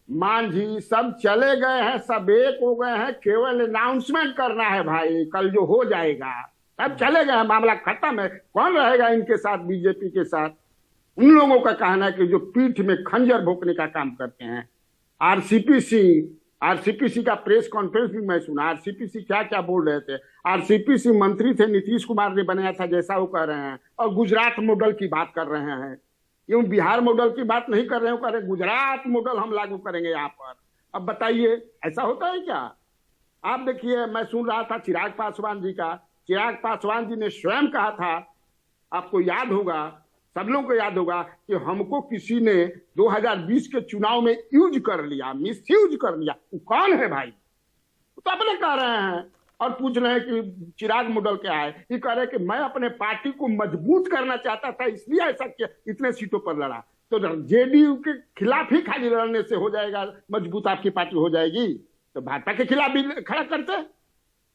मांझी, सब चले गए हैं, सब एक हो गए हैं। केवल अनाउंसमेंट करना है भाई, कल जो हो जाएगा, सब चले गए हैं, मामला खत्म है। कौन रहेगा इनके साथ, बीजेपी के साथ? उन लोगों का कहना है कि जो पीठ में खंजर भोंकने का काम करते हैं। आरसीपीसी का प्रेस कॉन्फ्रेंस भी मैं सुना। आरसीपीसी क्या क्या बोल रहे थे। आरसीपीसी मंत्री थे, नीतीश कुमार ने बनाया था जैसा वो कह रहे हैं, और गुजरात मॉडल की बात कर रहे हैं। ये बिहार मॉडल की बात नहीं कर रहे हो, कह रहे गुजरात मॉडल हम लागू करेंगे यहाँ पर। अब बताइए ऐसा होता है क्या? आप देखिए, मैं सुन रहा था चिराग पासवान जी का, चिराग पासवान जी ने स्वयं कहा था, आपको याद होगा, सब लोगों को याद होगा कि हमको किसी ने 2020 के चुनाव में यूज कर लिया, मिसयूज कर लिया। वो कौन है भाई? तो अपने कह रहे हैं और पूछ रहे हैं कि चिराग मॉडल क्या है। ये कह रहे हैं कि मैं अपने पार्टी को मजबूत करना चाहता था, इसलिए ऐसा किया, इतने सीटों पर लड़ा। तो जेडीयू के खिलाफ ही खाली लड़ने से हो जाएगा मजबूत, आपकी पार्टी हो जाएगी? तो भाजपा के खिलाफ भी खड़ा करते,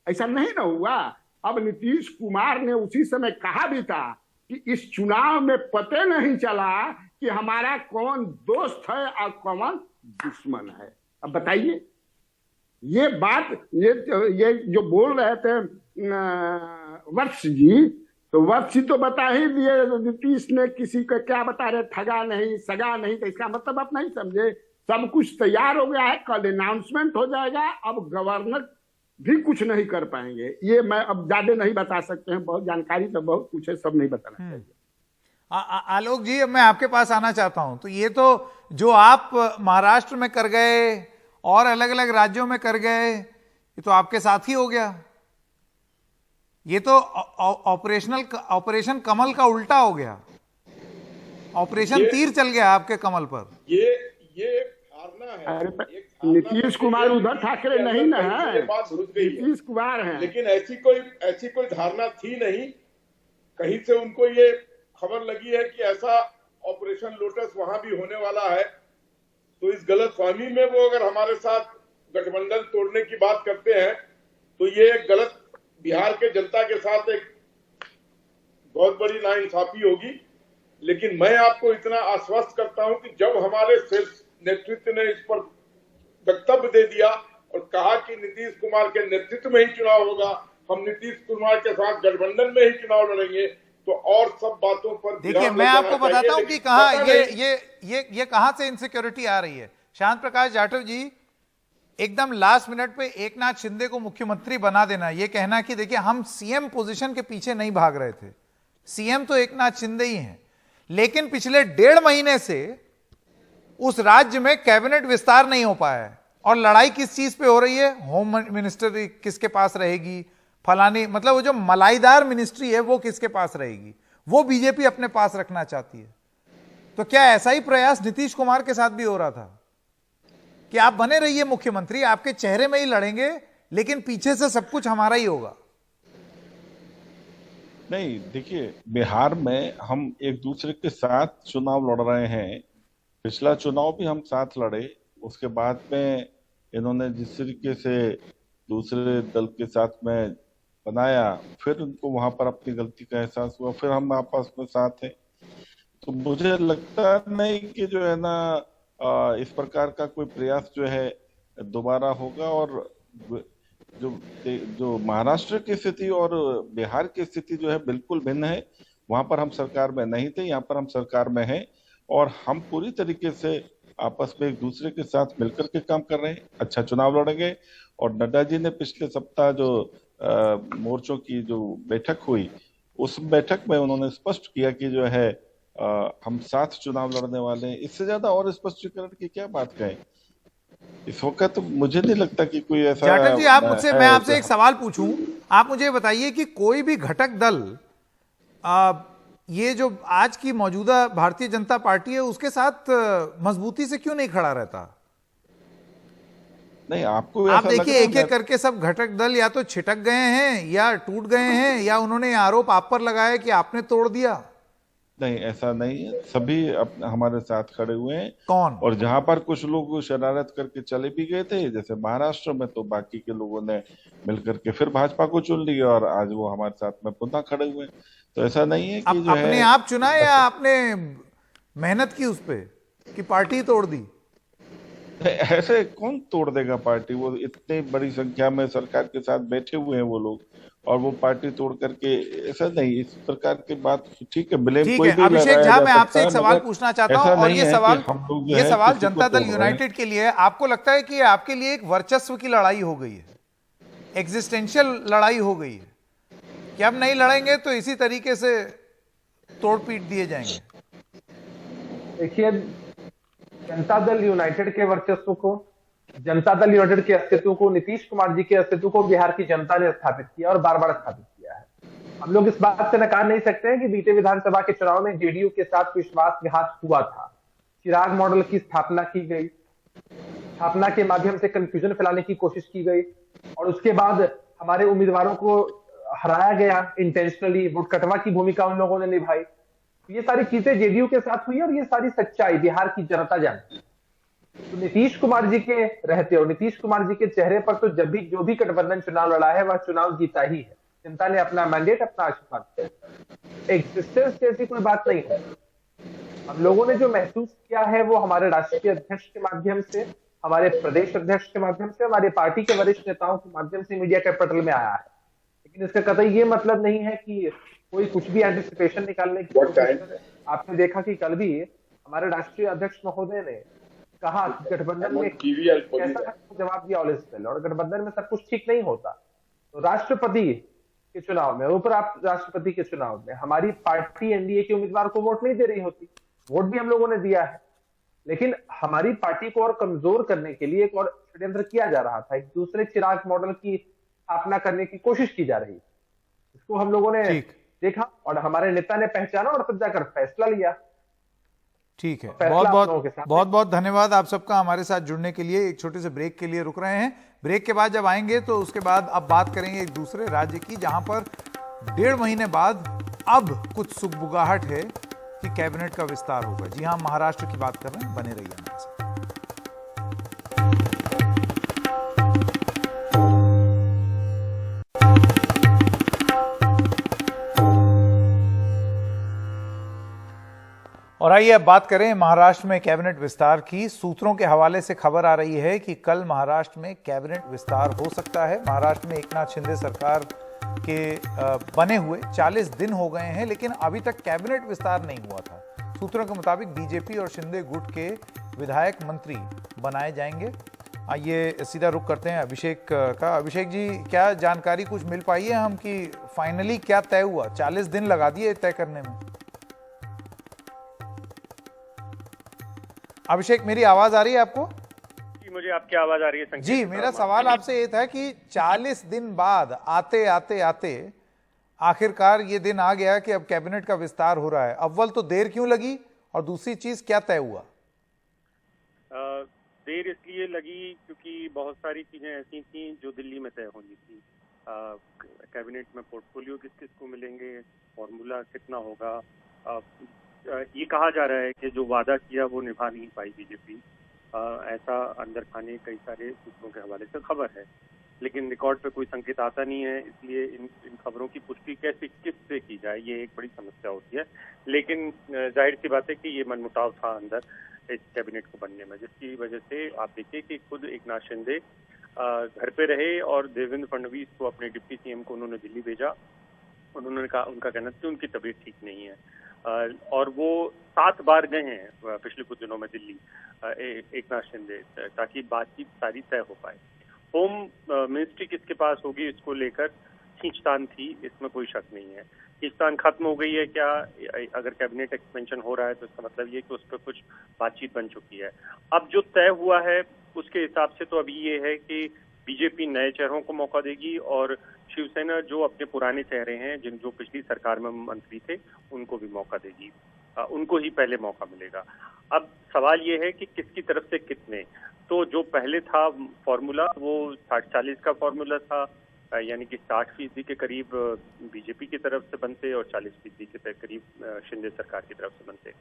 ऐसा नहीं ना हुआ। अब नीतीश कुमार ने उसी समय कहा भी था कि इस चुनाव में पता नहीं चला कि हमारा कौन दोस्त है और कौन दुश्मन है। अब बताइए, ये बात ये जो बोल रहे थे वत्स जी, तो वत्स जी तो बता ही दिए नीतीश ने किसी को क्या बता रहे, ठगा नहीं सगा नहीं। तो इसका मतलब आप नहीं समझे, सब कुछ तैयार हो गया है, कल अनाउंसमेंट हो जाएगा। अब गवर्नर भी कुछ नहीं कर पाएंगे। ये मैं अब ज्यादा नहीं बता सकते हैं, बहुत जानकारी तो बहुत कुछ है, सब नहीं बताना चाहिए। आलोक जी, अब मैं आपके पास आना चाहता हूं। तो ये तो जो आप महाराष्ट्र में कर गए और अलग अलग राज्यों में कर गए, ये तो आपके साथ ही हो गया। ये तो ऑपरेशन कमल का उल्टा हो गया, ऑपरेशन तीर चल गया आपके कमल पर। ये धारणा है। नीतीश कुमार उद्धव ठाकरे नहीं ना है, नीतीश कुमार है। लेकिन ऐसी कोई धारणा थी नहीं। कहीं से उनको ये खबर लगी है कि ऐसा ऑपरेशन लोटस वहां भी होने वाला है, तो इस गलतफहमी में वो अगर हमारे साथ गठबंधन तोड़ने की बात करते हैं तो ये एक गलत, बिहार के जनता के साथ एक बहुत बड़ी नाइंसाफी होगी। लेकिन मैं आपको इतना आश्वस्त करता हूं कि जब हमारे शीर्ष नेतृत्व ने इस पर वक्तव्य दे दिया और कहा कि नीतीश कुमार के नेतृत्व में ही चुनाव होगा, हम नीतीश कुमार के साथ गठबंधन में ही चुनाव लड़ेंगे, तो और सब बातों पर देखिए, मैं आपको बताता हूं कि कहां ये कहां से इनसिक्योरिटी आ रही है। शांत प्रकाश जाटव जी, एकदम लास्ट मिनट पे एकनाथ शिंदे को मुख्यमंत्री बना देना, ये कहना कि देखिए हम सीएम पोजीशन के पीछे नहीं भाग रहे थे, सीएम तो एकनाथ शिंदे ही हैं, लेकिन पिछले 1.5 महीने से उस राज्य में कैबिनेट विस्तार नहीं हो पाया है। और लड़ाई किस चीज पे हो रही है? होम मिनिस्टर किसके पास रहेगी, फलानी, मतलब वो जो मलाईदार मिनिस्ट्री है वो किसके पास रहेगी, वो बीजेपी अपने पास रखना चाहती है। तो क्या ऐसा ही प्रयास नीतीश कुमार के साथ भी हो रहा था कि आप बने रहिए मुख्यमंत्री, आपके चेहरे में ही लड़ेंगे, लेकिन पीछे से सब कुछ हमारा ही होगा? नहीं, देखिए, बिहार में हम एक दूसरे के साथ चुनाव लड़ रहे हैं। पिछला चुनाव भी हम साथ लड़े, उसके बाद में इन्होंने जिस तरीके से दूसरे दल के साथ में बनाया, फिर उनको वहां पर अपनी गलती का एहसास हुआ, फिर हम आपस में साथ हैं। तो मुझे लगता नहीं कि जो है ना इस प्रकार का कोई प्रयास जो है दोबारा होगा। और जो महाराष्ट्र की स्थिति और बिहार की स्थिति जो है बिल्कुल भिन्न है। वहां पर हम सरकार में नहीं थे, यहाँ पर हम सरकार में हैं और हम पूरी तरीके से आपस में एक दूसरे के साथ मिलकर के काम कर रहे हैं, अच्छा चुनाव लड़ेंगे। और नड्डा जी ने पिछले सप्ताह जो मोर्चों की जो बैठक हुई, उस बैठक में उन्होंने स्पष्ट किया कि जो है हम साथ चुनाव लड़ने वाले हैं। इससे ज्यादा और स्पष्टीकरण की क्या बात कहें इस वक्त? तो मुझे नहीं लगता कि कोई ऐसा। जाटव जी, आप मुझसे, मैं आपसे एक सवाल पूछूं, आप मुझे बताइए कि कोई भी घटक दल ये जो आज की मौजूदा भारतीय जनता पार्टी है उसके साथ मजबूती से क्यों नहीं खड़ा रहता? नहीं, आपको आप देखिए, एक एक करके सब घटक दल या तो छिटक गए हैं या टूट गए हैं, या उन्होंने आरोप आप पर लगाया कि आपने तोड़ दिया। नहीं, ऐसा नहीं है, सभी हमारे साथ खड़े हुए हैं। कौन? और जहां पर कुछ लोग शरारत करके चले भी गए थे, जैसे महाराष्ट्र में, तो बाकी के लोगों ने मिलकर के फिर भाजपा को चुन लिया और आज वो हमारे साथ में पुनः खड़े हुए हैं। तो ऐसा नहीं है कि जो अपने है आप चुना या आपने मेहनत की उस पे कि पार्टी तोड़ दी? ऐसे कौन तोड़ देगा पार्टी? वो इतनी बड़ी संख्या में सरकार के साथ बैठे हुए हैं वो लोग, और वो पार्टी तोड़ करके, ऐसा नहीं। इस प्रकार की बात ठीक है, ब्लेम कोई भी अभिषेक झा, मैं आपसे एक सवाल पूछना चाहता हूं, और ये सवाल जनता दल यूनाइटेड के लिए है। आपको लगता है कि आपके लिए एक वर्चस्व की लड़ाई हो गई है, एग्जिस्टेंशियल लड़ाई हो गई है, कि अब नहीं लड़ेंगे तो इसी तरीके से तोड़ पीट दिए जाएंगे? देखिए, जनता दल यूनाइटेड के वर्चस्व को, जनता दल यूनाइटेड के अस्तित्व को, नीतीश कुमार जी के अस्तित्व को बिहार की जनता ने स्थापित किया और बार बार स्थापित किया है। हम लोग इस बात से नकार नहीं सकते हैं कि बीते विधानसभा के चुनाव में जेडीयू के साथ विश्वासघात हुआ था। चिराग मॉडल की स्थापना की गई, स्थापना के माध्यम से कंफ्यूजन फैलाने की कोशिश की गई और उसके बाद हमारे उम्मीदवारों को हराया गया इंटेंशनली, वोट कटवा की भूमिका उन लोगों ने निभाई। ये सारी चीजें जेडीयू के साथ हुई और ये सारी सच्चाई बिहार की जनता जानती है। तो नीतीश कुमार जी के रहते और नीतीश कुमार जी के चेहरे पर तो जब भी जो भी गठबंधन चुनाव लड़ा है वह चुनाव जीता ही है। जनता ने अपना मैंडेट, अपना आशीर्वाद दिया। एग्जिस्टेंस जैसी कोई बात नहीं है। हम लोगों ने जो महसूस किया है वो हमारे राष्ट्रीय अध्यक्ष के माध्यम से, हमारे प्रदेश अध्यक्ष के माध्यम से, हमारे पार्टी के वरिष्ठ नेताओं के माध्यम से मीडिया कैपिटल में आया है। लेकिन इसका कतई ये मतलब नहीं है कि कोई कुछ भी एंटिसिपेशन निकालने की कोशिश करे। आपने देखा कि कल भी हमारे राष्ट्रीय अध्यक्ष महोदय ने कहा कि गठबंधन में कैसा जवाब दिया ऑल इज वेल, और गठबंधन में सब कुछ ठीक नहीं होता। तो राष्ट्रपति के चुनाव में, उपराष्ट्रपति राष्ट्रपति के चुनाव में हमारी पार्टी एनडीए के उम्मीदवार को वोट नहीं दे रही होती। वोट भी हम लोगों ने दिया है, लेकिन हमारी पार्टी को और कमजोर करने के लिए एक और षड्यंत्र किया जा रहा था। एक दूसरे चिराग मॉडल की स्थापना करने की कोशिश की जा रही है। इसको हम लोगों ने देखा और हमारे नेता ने पहचाना और तब जाकर फैसला लिया। ठीक है, बहुत बहुत धन्यवाद आप सबका हमारे साथ जुड़ने के लिए। एक छोटे से ब्रेक के लिए रुक रहे हैं। ब्रेक के बाद जब आएंगे तो उसके बाद अब बात करेंगे एक दूसरे राज्य की, जहां पर 1.5 महीने बाद अब कुछ सुगबुगाहट है कि कैबिनेट का विस्तार होगा। जी हां, महाराष्ट्र की बात कर रहे हैं, बने रहिए हमारे साथ। और आइए अब बात करें महाराष्ट्र में कैबिनेट विस्तार की। सूत्रों के हवाले से खबर आ रही है कि कल महाराष्ट्र में कैबिनेट विस्तार हो सकता है। महाराष्ट्र में एकनाथ शिंदे सरकार के बने हुए 40 दिन हो गए हैं, लेकिन अभी तक कैबिनेट विस्तार नहीं हुआ था। सूत्रों के मुताबिक बीजेपी और शिंदे गुट के विधायक मंत्री बनाए जाएंगे। आइए सीधा रुख करते हैं अभिषेक का। अभिषेक जी, क्या जानकारी कुछ मिल पाई है हम कि फाइनली क्या तय हुआ? 40 दिन लगा दिए तय करने में। अभिषेक, मेरी आवाज आ रही है आपको? जी, मुझे आपकी आवाज आ रही है। जी, मेरा सवाल आपसे ये था कि 40 दिन बाद आते आते आते आखिरकार ये दिन आ गया कि अब कैबिनेट का विस्तार हो रहा है। अव्वल तो देर क्यों लगी और दूसरी चीज क्या तय हुआ? देर इसलिए लगी क्योंकि बहुत सारी चीजें ऐसी थी जो दिल्ली में तय होनी थी। कैबिनेट में पोर्टफोलियो किस किस को मिलेंगे, फॉर्मूला कितना होगा। ये कहा जा रहा है कि जो वादा किया वो निभा नहीं पाई बीजेपी, ऐसा अंदर खाने कई सारे सूत्रों के हवाले से खबर है, लेकिन रिकॉर्ड पे कोई संकेत आता नहीं है। इसलिए इन खबरों की पुष्टि कैसे किससे की जाए, ये एक बड़ी समस्या होती है। लेकिन जाहिर सी बात है कि ये मनमुटाव था अंदर इस कैबिनेट को बनने में, जिसकी वजह से आप देखिए कि खुद एकनाथ शिंदे घर पे रहे और देवेंद्र फडणवीस को, अपने डिप्टी सीएम को उन्होंने दिल्ली भेजा। उन्होंने कहा, उनका कहना था कि उनकी तबीयत ठीक नहीं है और वो 7 बार गए हैं पिछले कुछ दिनों में दिल्ली एकनाथ शिंदे, ताकि बातचीत सारी तय हो पाए। होम मिनिस्ट्री किसके पास होगी इसको लेकर खींचतान थी, इसमें कोई शक नहीं है। खींचतान खत्म हो गई है क्या? अगर कैबिनेट एक्सपेंशन हो रहा है तो इसका मतलब ये कि उस पर कुछ बातचीत बन चुकी है। अब जो तय हुआ है उसके हिसाब से तो अभी ये है कि बीजेपी नए चेहरों को मौका देगी और शिवसेना जो अपने पुराने चेहरे हैं, जो पिछली सरकार में मंत्री थे, उनको भी मौका देगी। उनको ही पहले मौका मिलेगा। अब सवाल ये है कि किसकी तरफ से कितने। तो जो पहले था फॉर्मूला वो 60-40 का फॉर्मूला था, यानी कि 60% के करीब बीजेपी की तरफ से बनते और 40% के करीब शिंदे सरकार की तरफ से बनते,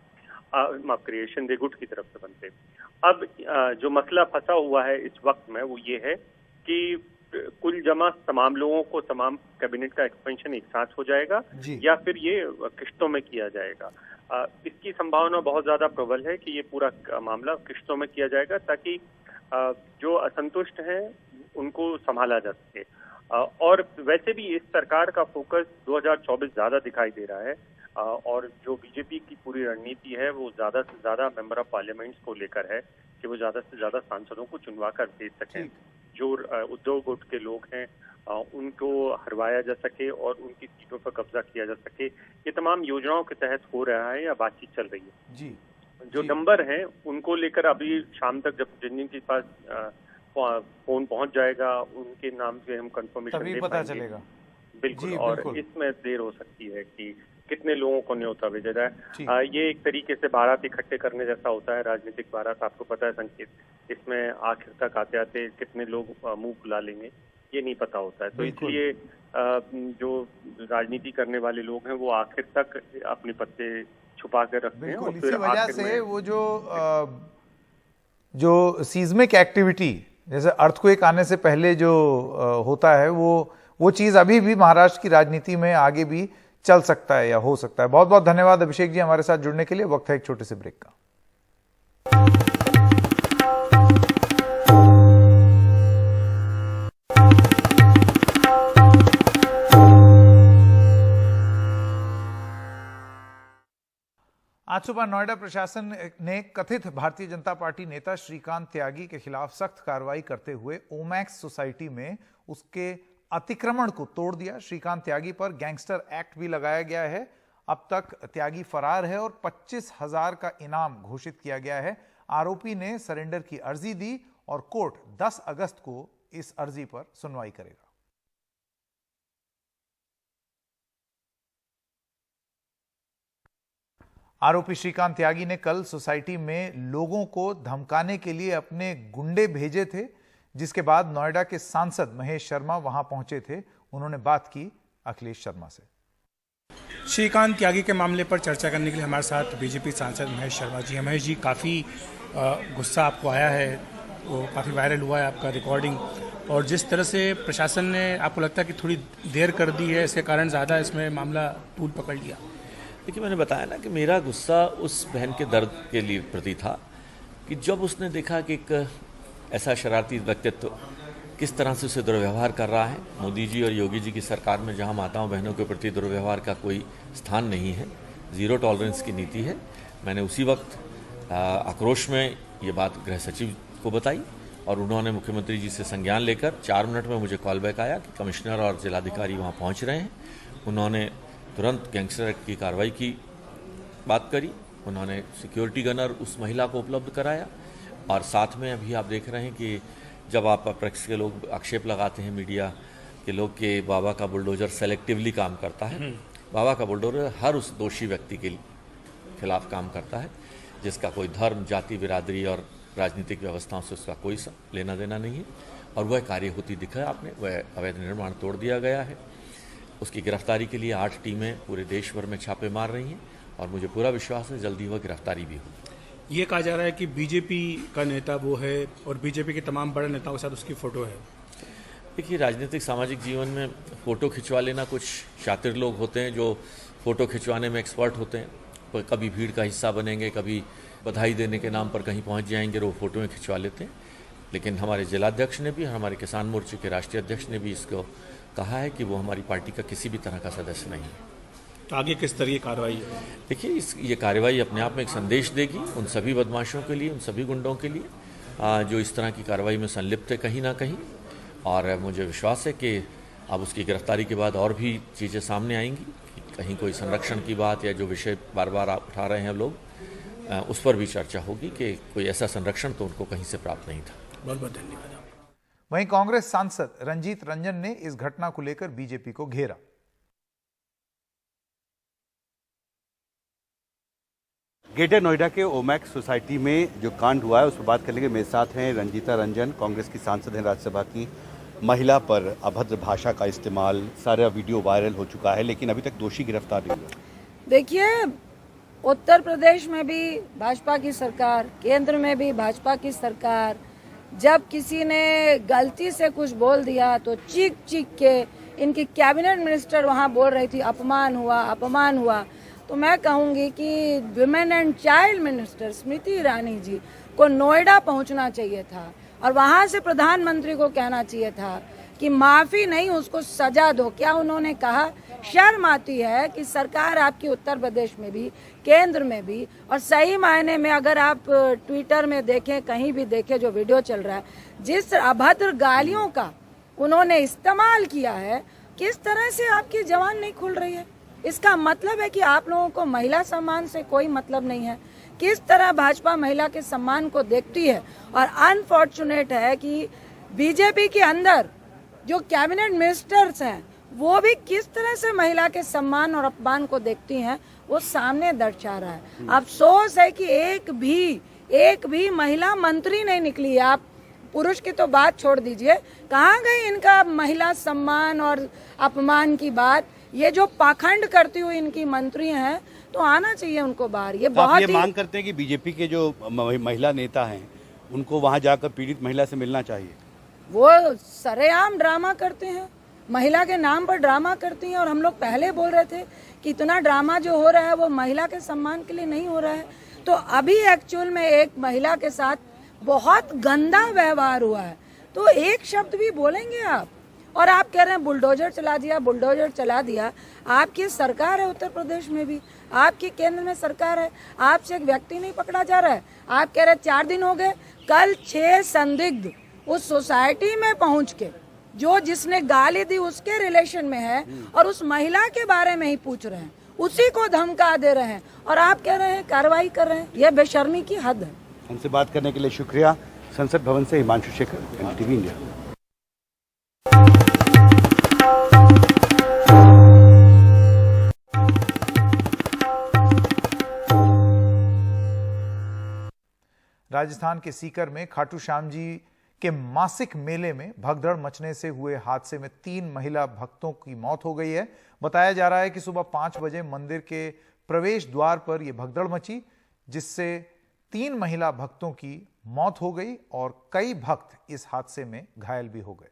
माफ करिए शिंदे गुट की तरफ से बनते। अब जो मसला फंसा हुआ है इस वक्त में वो ये है कि कुल जमा तमाम लोगों को, तमाम कैबिनेट का एक्सपेंशन एक साथ हो जाएगा या फिर ये किश्तों में किया जाएगा। इसकी संभावना बहुत ज्यादा प्रबल है कि ये पूरा मामला किश्तों में किया जाएगा, ताकि जो असंतुष्ट हैं उनको संभाला जा सके। और वैसे भी इस सरकार का फोकस 2024 ज्यादा दिखाई दे रहा है और जो बीजेपी की पूरी रणनीति है वो ज्यादा से ज्यादा मेंबर ऑफ पार्लियामेंट्स को लेकर है कि वो ज्यादा से ज्यादा सांसदों को चुनवा कर भेज सकें। जो उद्योग गुट के लोग हैं उनको हरवाया जा सके और उनकी सीटों पर कब्जा किया जा सके। ये तमाम योजनाओं के तहत हो रहा है या बातचीत चल रही है? जी, जो नंबर हैं उनको लेकर अभी शाम तक जब जिनके पास फोन पहुंच जाएगा उनके नाम से हम कंफर्मेशन तभी दे पता पाएंगे। चलेगा। बिल्कुल। जी, और बिल्कुल। इसमें देर हो सकती है कि कितने लोगों को न्योता भेजा जाए। ये एक तरीके से बारात इकट्ठे करने जैसा होता है, राजनीतिक बारात, आपको पता है संकेत। इसमें आखिर तक आते आते कितने लोग मुंह फुला लेंगे ये नहीं पता होता है। तो इसलिए जो राजनीति करने वाले लोग हैं वो आखिर तक अपने पत्ते छुपा कर रखते हैं। और इसी फिर वजह आखिर से में वो जो सीज्मिक एक्टिविटी जैसे अर्थक्वेक आने से पहले जो होता है वो चीज अभी भी महाराष्ट्र की राजनीति में आगे भी चल सकता है या हो सकता है। बहुत बहुत धन्यवाद अभिषेक जी हमारे साथ जुड़ने के लिए। वक्त है एक छोटे से ब्रेक का। आज सुबह नोएडा प्रशासन ने कथित भारतीय जनता पार्टी नेता श्रीकांत त्यागी के खिलाफ सख्त कार्रवाई करते हुए ओमैक्स सोसाइटी में उसके अतिक्रमण को तोड़ दिया। श्रीकांत त्यागी पर गैंगस्टर एक्ट भी लगाया गया है। अब तक त्यागी फरार है और 25,000 का इनाम घोषित किया गया है। आरोपी ने सरेंडर की अर्जी दी और कोर्ट 10 अगस्त को इस अर्जी पर सुनवाई करेगा। आरोपी श्रीकांत त्यागी ने कल सोसाइटी में लोगों को धमकाने के लिए अपने गुंडे भेजे थे, जिसके बाद नोएडा के सांसद महेश शर्मा वहां पहुंचे थे। उन्होंने बात की अखिलेश शर्मा से। श्रीकांत त्यागी के मामले पर चर्चा करने के लिए हमारे साथ बीजेपी सांसद महेश शर्मा जी। महेश जी, काफ़ी गुस्सा आपको आया है, वो काफ़ी वायरल हुआ है आपका रिकॉर्डिंग, और जिस तरह से प्रशासन ने आपको लगता है कि थोड़ी देर कर दी है, इसके कारण ज़्यादा इसमें मामला तूल पकड़ लिया। देखिए, मैंने बताया ना कि मेरा गुस्सा उस बहन के दर्द के लिए प्रति था कि जब उसने देखा कि एक ऐसा शरारती व्यक्तित्व किस तरह से उसे दुर्व्यवहार कर रहा है। मोदी जी और योगी जी की सरकार में जहां माताओं बहनों के प्रति दुर्व्यवहार का कोई स्थान नहीं है, जीरो टॉलरेंस की नीति है। मैंने उसी वक्त आक्रोश में ये बात गृह सचिव को बताई और उन्होंने मुख्यमंत्री जी से संज्ञान लेकर 4 मिनट में मुझे कॉल बैक आया कि कमिश्नर और जिलाधिकारी वहाँ पहुँच रहे हैं। उन्होंने तुरंत गैंगस्टर एक्ट की कार्रवाई की बात करी। उन्होंने सिक्योरिटी गनर उस महिला को उपलब्ध कराया और साथ में अभी आप देख रहे हैं कि जब आप अपेक्स के लोग आक्षेप लगाते हैं मीडिया के लोग कि बाबा का बुलडोजर सेलेक्टिवली काम करता है, बाबा का बुलडोजर हर उस दोषी व्यक्ति के खिलाफ काम करता है जिसका कोई धर्म, जाति, बिरादरी और राजनीतिक व्यवस्थाओं से उसका कोई लेना देना नहीं है। और वह कार्य होती दिखा आपने, वह अवैध निर्माण तोड़ दिया गया है। उसकी गिरफ्तारी के लिए 8 टीमें पूरे देश भर में छापे मार रही हैं और मुझे पूरा विश्वास है जल्दी वह गिरफ्तारी भी होगी। ये कहा जा रहा है कि बीजेपी का नेता वो है और बीजेपी के तमाम बड़े नेताओं के साथ उसकी फ़ोटो है। देखिए, राजनीतिक सामाजिक जीवन में फ़ोटो खिंचवा लेना कुछ शातिर लोग होते हैं जो फ़ोटो खिंचवाने में एक्सपर्ट होते हैं। कभी भीड़ का हिस्सा बनेंगे, कभी बधाई देने के नाम पर कहीं पहुंच जाएंगे और वो फ़ोटोएँ खिंचवा लेते हैं। लेकिन हमारे जिलाध्यक्ष ने भी, हमारे किसान मोर्चे के राष्ट्रीय अध्यक्ष ने भी इसको कहा है कि वो हमारी पार्टी का किसी भी तरह का सदस्य नहीं है। तो आगे किस तरह की कार्रवाई है? देखिए, ये कार्रवाई अपने आप में एक संदेश देगी उन सभी बदमाशों के लिए, उन सभी गुंडों के लिए जो इस तरह की कार्रवाई में संलिप्त है कहीं ना कहीं। और मुझे विश्वास है कि अब उसकी गिरफ्तारी के बाद और भी चीज़ें सामने आएंगी कि कहीं कोई संरक्षण की बात या जो विषय बार बार उठा रहे हैं लोग, उस पर भी चर्चा होगी कि कोई ऐसा संरक्षण तो उनको कहीं से प्राप्त नहीं था। बहुत बहुत धन्यवाद। वहीं कांग्रेस सांसद रंजीत रंजन ने इस घटना को लेकर बीजेपी को घेरा। ग्रेटर नोएडा के ओमैक्स सोसाइटी में जो कांड हुआ है उस पर बात करने के मेरे साथ हैं रंजीता रंजन, कांग्रेस की सांसद हैं राज्यसभा की। महिला पर अभद्र भाषा का इस्तेमाल, सारा वीडियो वायरल हो चुका है, लेकिन अभी तक दोषी गिरफ्तार नहीं हुआ। देखिए, उत्तर प्रदेश में भी भाजपा की सरकार, केंद्र में भी भाजपा की सरकार, जब किसी ने गलती से कुछ बोल दिया तो चीख चीख के इनकी कैबिनेट मिनिस्टर वहां बोल रही थी अपमान हुआ, अपमान हुआ। तो मैं कहूंगी कि women and child minister Smriti Irani ji को नोएडा पहुंचना चाहिए था और वहां से प्रधानमंत्री को कहना चाहिए था कि माफी नहीं, उसको सजा दो। क्या उन्होंने कहा? शर्म आती है कि सरकार आपकी उत्तर प्रदेश में भी, केंद्र में भी, और सही मायने में अगर आप ट्विटर में देखें, कहीं भी देखें जो वीडियो चल रहा है, जिस अभद्र गालियों का उन्होंने इस्तेमाल किया है, किस तरह से आपकी जबान नहीं खुल रही है? इसका मतलब है कि आप लोगों को महिला सम्मान से कोई मतलब नहीं है। किस तरह भाजपा महिला के सम्मान को देखती है, और अनफॉर्चुनेट है कि बीजेपी के अंदर जो कैबिनेट मिनिस्टर्स हैं वो भी किस तरह से महिला के सम्मान और अपमान को देखती हैं, वो सामने दर्शा रहा है। अफसोस है कि एक भी महिला मंत्री नहीं निकली। आप पुरुष की तो बात छोड़ दीजिए, कहाँ गई इनका महिला सम्मान और अपमान की बात। ये जो पाखंड करती हुई इनकी मंत्री हैं, तो आना चाहिए उनको बाहर। ये तो बहुत आप ये मांग करते हैं कि बीजेपी के जो महिला नेता हैं उनको वहां जाकर पीड़ित महिला से मिलना चाहिए? वो सरेआम ड्रामा करते हैं, महिला के नाम पर ड्रामा करती हैं। और हम लोग पहले बोल रहे थे कि इतना ड्रामा जो हो रहा है वो महिला के सम्मान के लिए नहीं हो रहा है। तो अभी एक्चुअल में एक महिला के साथ बहुत गंदा व्यवहार हुआ है, तो एक शब्द भी बोलेंगे आप? और आप कह रहे हैं बुलडोजर चला दिया, बुलडोजर चला दिया। आपकी सरकार है उत्तर प्रदेश में भी, आपकी केंद्र में सरकार है, आपसे एक व्यक्ति नहीं पकड़ा जा रहा है। आप कह रहे 4 दिन हो गए। कल 6 संदिग्ध उस सोसाइटी में पहुंच के जो जिसने गाली दी उसके रिलेशन में है और उस महिला के बारे में ही पूछ रहे हैं, उसी को धमका दे रहे हैं, और आप कह रहे हैं कार्रवाई कर रहे हैं। यह बेशर्मी की हद है। हमसे बात करने के लिए शुक्रिया। संसद भवन से हिमांशु शेखर, NDTV इंडिया। राजस्थान के सीकर में खाटू श्याम जी के मासिक मेले में भगदड़ मचने से हुए हादसे में 3 महिला भक्तों की मौत हो गई है। बताया जा रहा है कि सुबह 5 बजे मंदिर के प्रवेश द्वार पर यह भगदड़ मची, जिससे 3 महिला भक्तों की मौत हो गई और कई भक्त इस हादसे में घायल भी हो गए।